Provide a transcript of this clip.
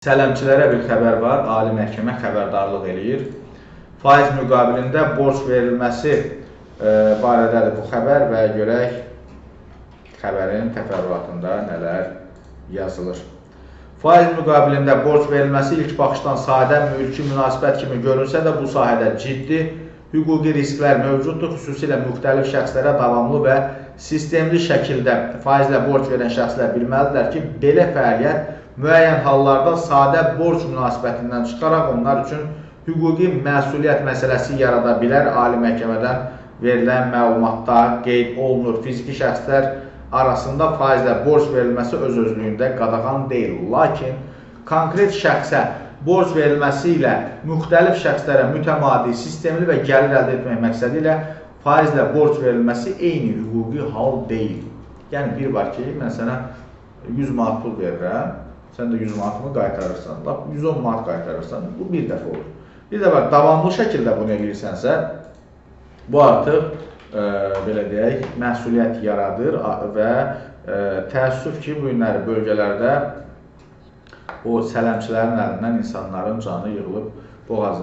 Sələmçilərə bir xəbər var, Ali Məhkəmə xəbərdarlıq eləyir. Faiz müqabilində borc verilməsi barədədir bu xəbər və görək xəbərin təfərrüatında nələr yazılır. Faiz müqabilində borc verilməsi ilk baxışdan sadə mülki münasibət kimi görünsə də bu sahədə ciddi hüquqi risklər mövcuddur. Xüsusilə müxtəlif şəxslərə davamlı və sistemli şəkildə faizlə borc verən şəxslər bilməlidirlər ki, belə fəaliyyət müəyyən hallarda sadə borc münasibətindən çıxaraq onlar üçün hüquqi məsuliyyət məsələsi yarada bilər. Ali məhkəmədən verilən məlumatda qeyd olunur. Fiziki şəxslər arasında faizlə borc verilməsi öz-özlüyündə qadağan deyil. Lakin konkret şəxsə borc verilməsi ilə müxtəlif şəxslərə mütəmadi, sistemli və gəlir əldə etmək məqsədi ilə faizlə borc verilməsi eyni hüquqi hal deyil. Yəni bir var ki, mən sənə 100 manat pul verirəm, sən də 100 manatını qaytarırsan, 110 manat qaytarırsan, bu bir dəfə olur. Bir də var, davamlı şəkildə bunu edirsənsə, bu artıq, belə deyək, məsuliyyət yaradır və təəssüf ki, bu günləri bölgələrdə o sələmçilərin əlindən insanların canı yığılıb boğazlanır.